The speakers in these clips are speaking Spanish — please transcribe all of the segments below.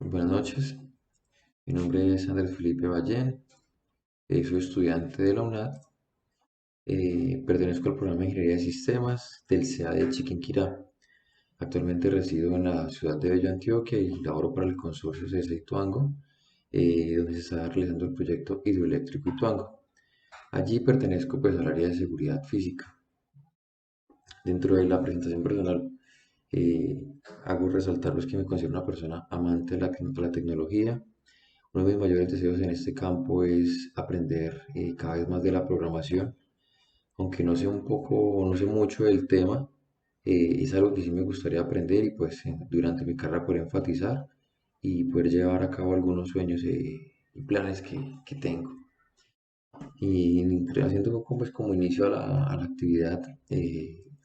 Buenas noches, mi nombre es Andrés Felipe Ballén, soy estudiante de la UNAD, pertenezco al programa de Ingeniería de Sistemas del CEA de Chiquinquirá. Actualmente resido en la ciudad de Bello, Antioquia y laboro para el consorcio CESA Ituango, donde se está realizando el proyecto hidroeléctrico Ituango. Allí pertenezco pues al área de seguridad física. Dentro de la presentación personal, eh, hago resaltar pues, que me considero una persona amante de la tecnología. Uno de mis mayores deseos en este campo es aprender cada vez más de la programación, aunque no sé un poco, no sé mucho del tema, es algo que sí me gustaría aprender y pues durante mi carrera poder enfatizar y poder llevar a cabo algunos sueños y planes que tengo. Y haciendo un poco, pues, como inicio a la actividad,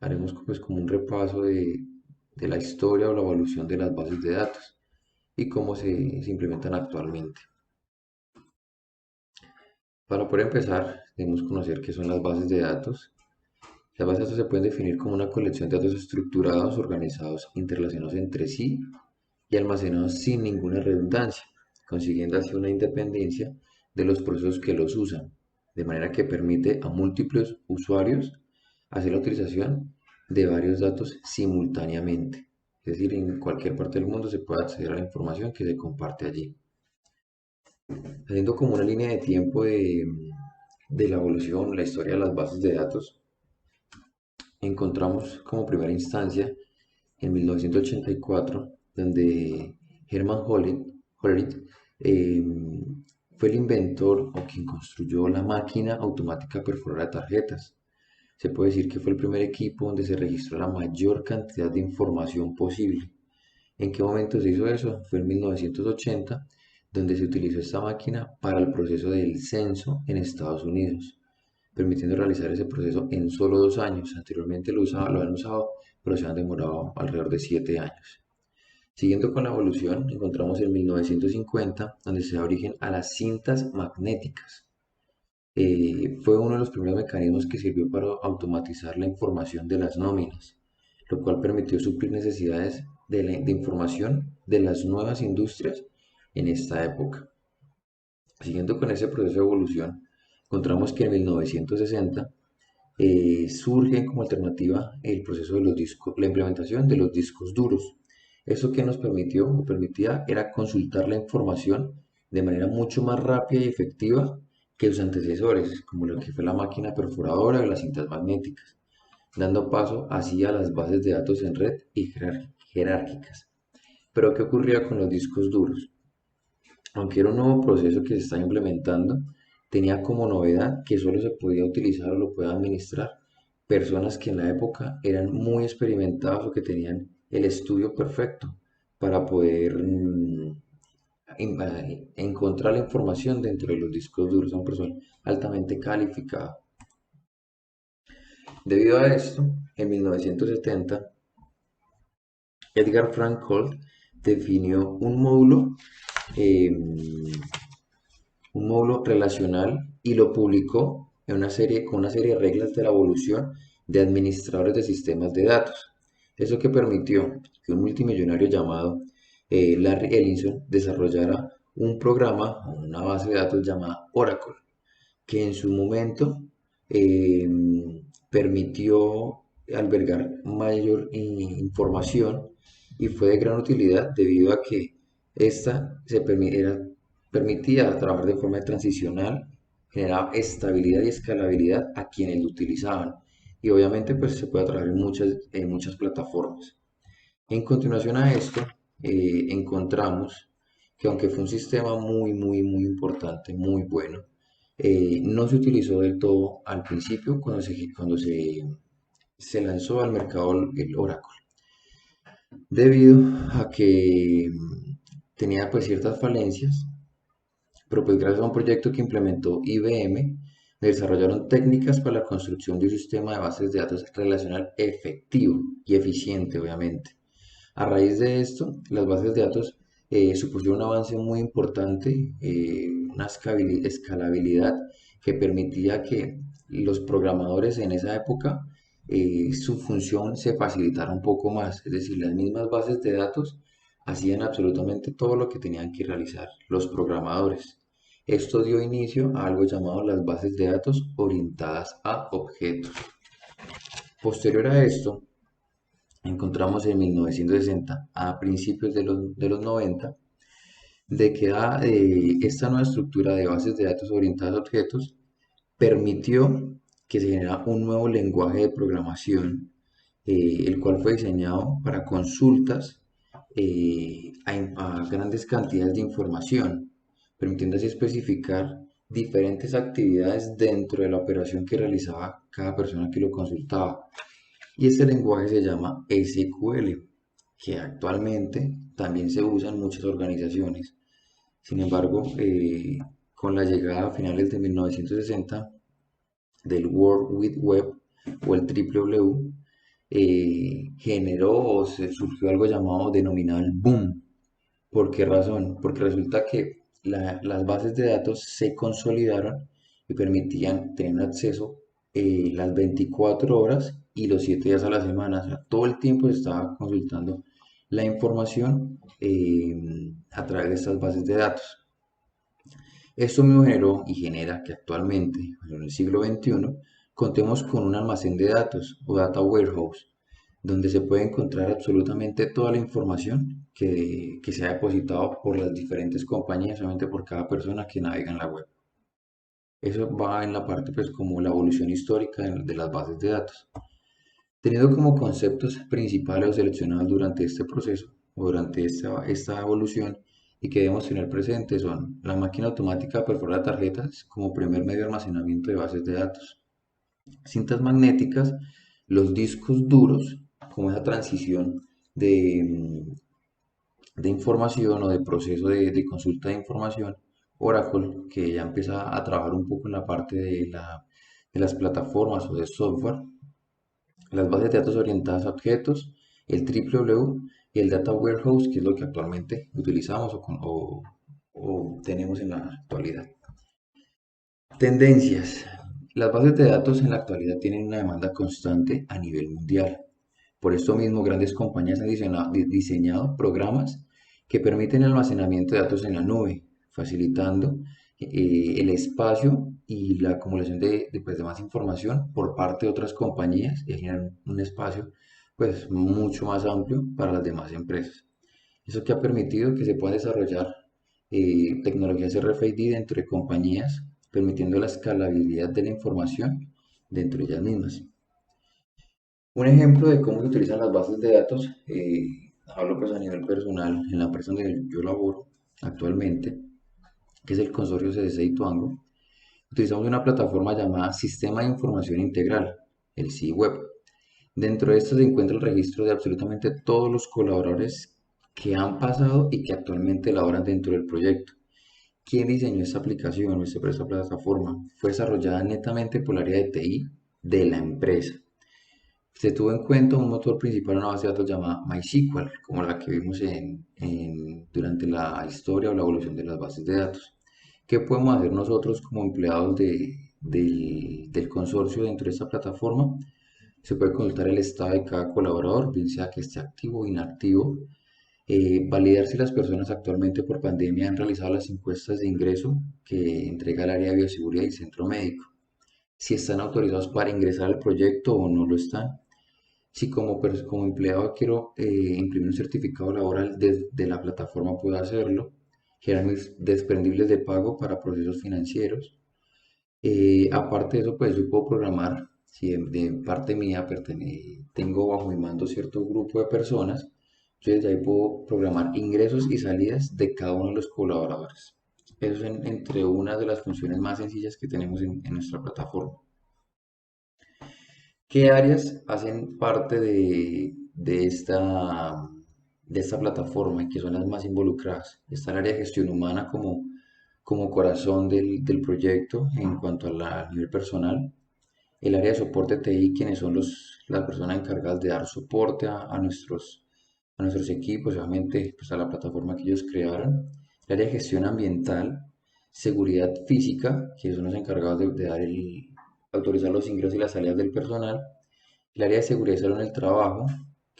haremos pues como un repaso de la historia o la evolución de las bases de datos y cómo se implementan actualmente. Para poder empezar, debemos conocer qué son las bases de datos. Las bases de datos se pueden definir como una colección de datos estructurados, organizados, interrelacionados entre sí y almacenados sin ninguna redundancia, consiguiendo así una independencia de los procesos que los usan, de manera que permite a múltiples usuarios hacer la utilización de varios datos simultáneamente. Es decir, en cualquier parte del mundo se puede acceder a la información que se comparte allí. Haciendo como una línea de tiempo de la evolución, la historia de las bases de datos, encontramos como primera instancia en 1984, donde Hermann Hollerith eh, fue el inventor o quien construyó la máquina automática perforadora de tarjetas. Se puede decir que fue el primer equipo donde se registró la mayor cantidad de información posible. ¿En qué momento se hizo eso? Fue en 1980, donde se utilizó esta máquina para el proceso del censo en Estados Unidos, permitiendo realizar ese proceso en solo 2 años. Anteriormente lo han usado, pero se han demorado alrededor de 7 años. Siguiendo con la evolución, encontramos en 1950, donde se da origen a las cintas magnéticas. Fue uno de los primeros mecanismos que sirvió para automatizar la información de las nóminas, lo cual permitió suplir necesidades de información de las nuevas industrias en esta época. Siguiendo con ese proceso de evolución, encontramos que en 1960 surge como alternativa el proceso de los discos, la implementación de los discos duros. Eso que nos permitió o permitía era consultar la información de manera mucho más rápida y efectiva que sus antecesores, como lo que fue la máquina perforadora o las cintas magnéticas, dando paso así a las bases de datos en red y jerárquicas. Pero ¿qué ocurría con los discos duros? Aunque era un nuevo proceso que se está implementando, tenía como novedad que solo se podía utilizar o lo podía administrar personas que en la época eran muy experimentadas o que tenían el estudio perfecto para poder encontrar la información dentro de los discos duros. Son personas altamente calificadas. Debido a esto, en 1970, Edgar Frank Holt definió eh, un módulo relacional y lo publicó en con una serie de reglas de la evolución de administradores de sistemas de datos. Eso que permitió que un multimillonario llamado Larry Ellison desarrollara un programa o una base de datos llamada Oracle, que en su momento eh, permitió albergar mayor información y fue de gran utilidad debido a que esta permitía trabajar de forma transicional, generaba estabilidad y escalabilidad a quienes lo utilizaban y obviamente pues se puede trabajar en muchas plataformas. En continuación a esto, encontramos que aunque fue un sistema muy importante, muy bueno, no se utilizó del todo al principio se lanzó al mercado el Oracle, debido a que tenía pues ciertas falencias, pero pues gracias a un proyecto que implementó IBM, desarrollaron técnicas para la construcción de un sistema de bases de datos relacional efectivo y eficiente, obviamente. A raíz de esto, las bases de datos supusieron un avance muy importante, una escalabilidad que permitía que los programadores en esa época su función se facilitara un poco más. Es decir, las mismas bases de datos hacían absolutamente todo lo que tenían que realizar los programadores. Esto dio inicio a algo llamado las bases de datos orientadas a objetos. Posterior a esto, encontramos en 1960, a principios de los 90, de que esta nueva estructura de bases de datos orientadas a objetos permitió que se generara un nuevo lenguaje de programación, el cual fue diseñado para consultas a grandes cantidades de información, permitiendo así especificar diferentes actividades dentro de la operación que realizaba cada persona que lo consultaba. Y este lenguaje se llama SQL, que actualmente también se usa en muchas organizaciones. Sin embargo, con la llegada a finales de 1960 del World Wide Web o el WWW, generó o se surgió algo llamado denominado el boom. ¿Por qué razón? Porque resulta que las bases de datos se consolidaron y permitían tener acceso las 24 horas y los 7 días a la semana. O sea, todo el tiempo se estaba consultando la información a través de estas bases de datos. Esto mismo generó y genera que actualmente, en el siglo XXI, contemos con un almacén de datos o data warehouse, donde se puede encontrar absolutamente toda la información que se ha depositado por las diferentes compañías, solamente por cada persona que navega en la web. Eso va en la parte, pues, como la evolución histórica de las bases de datos. Teniendo como conceptos principales o seleccionados durante este proceso o durante esta evolución y que debemos tener presente son la máquina automática de perforar tarjetas como primer medio de almacenamiento de bases de datos, cintas magnéticas, los discos duros, como esa transición de información o de proceso de consulta de información, Oracle, que ya empieza a trabajar un poco en la parte de las plataformas o de software, las bases de datos orientadas a objetos, el WW y el Data Warehouse, que es lo que actualmente utilizamos o tenemos en la actualidad. Tendencias. Las bases de datos en la actualidad tienen una demanda constante a nivel mundial. Por esto mismo, grandes compañías han diseñado programas que permiten el almacenamiento de datos en la nube, facilitando el espacio y la acumulación pues, de más información por parte de otras compañías y generan un espacio pues, mucho más amplio para las demás empresas. Eso que ha permitido que se puedan desarrollar tecnologías RFID dentro de compañías, permitiendo la escalabilidad de la información dentro de ellas mismas. Un ejemplo de cómo se utilizan las bases de datos, hablo pues a nivel personal, en la empresa donde yo laboro actualmente, que es el consorcio CDC y Tuango, utilizamos una plataforma llamada Sistema de Información Integral, el CIWeb. Dentro de esto se encuentra el registro de absolutamente todos los colaboradores que han pasado y que actualmente laboran dentro del proyecto. ¿Quién diseñó esta aplicación o esta plataforma? Fue desarrollada netamente por el área de TI de la empresa. Se tuvo en cuenta un motor principal en una base de datos llamada MySQL, como la que vimos durante la historia o la evolución de las bases de datos. ¿Qué podemos hacer nosotros como empleados del consorcio dentro de esta plataforma? Se puede consultar el estado de cada colaborador, bien sea que esté activo o inactivo, validar si las personas actualmente por pandemia han realizado las encuestas de ingreso que entrega el área de bioseguridad y el centro médico, si están autorizados para ingresar al proyecto o no lo están, si como empleado quiero imprimir un certificado laboral de la plataforma, puedo hacerlo, generar mis desprendibles de pago para procesos financieros. Aparte de eso, pues yo puedo programar, si de parte mía tengo bajo mi mando cierto grupo de personas, yo desde ahí puedo programar ingresos y salidas de cada uno de los colaboradores. Eso es entre una de las funciones más sencillas que tenemos en nuestra plataforma. ¿Qué áreas hacen parte de esta plataforma y que son las más involucradas? Está el área de gestión humana como corazón del proyecto en cuanto a nivel personal. El área de soporte TI, quienes son las personas encargadas de dar soporte a nuestros equipos, obviamente pues a la plataforma que ellos crearon. El área de gestión ambiental, seguridad física, que son los encargados de autorizar los ingresos y las salidas del personal. El área de seguridad y salud en el trabajo,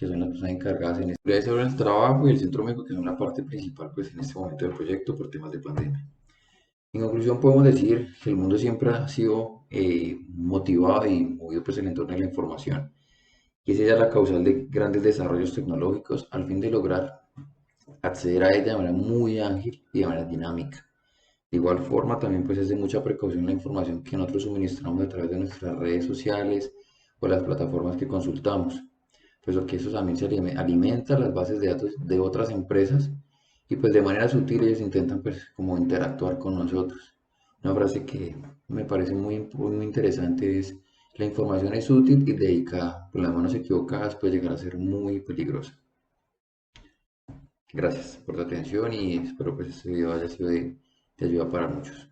que son las personas encargadas en esto. Debe ser el trabajo y el centro médico, que son la parte principal pues, en este momento del proyecto por temas de pandemia. En conclusión, podemos decir que el mundo siempre ha sido motivado y movido pues, en el entorno de la información. Y es ella la causal de grandes desarrollos tecnológicos al fin de lograr acceder a ella de manera muy ágil y de manera dinámica. De igual forma, también pues es de mucha precaución la información que nosotros suministramos a través de nuestras redes sociales o las plataformas que consultamos, puesto que eso también se alimenta las bases de datos de otras empresas y pues de manera sutil ellos intentan pues como interactuar con nosotros. Una frase que me parece muy interesante es: la información es útil y dedicada, pero las manos equivocadas puede llegar a ser muy peligrosa. Gracias por tu atención y espero pues este video haya sido de ayuda para muchos.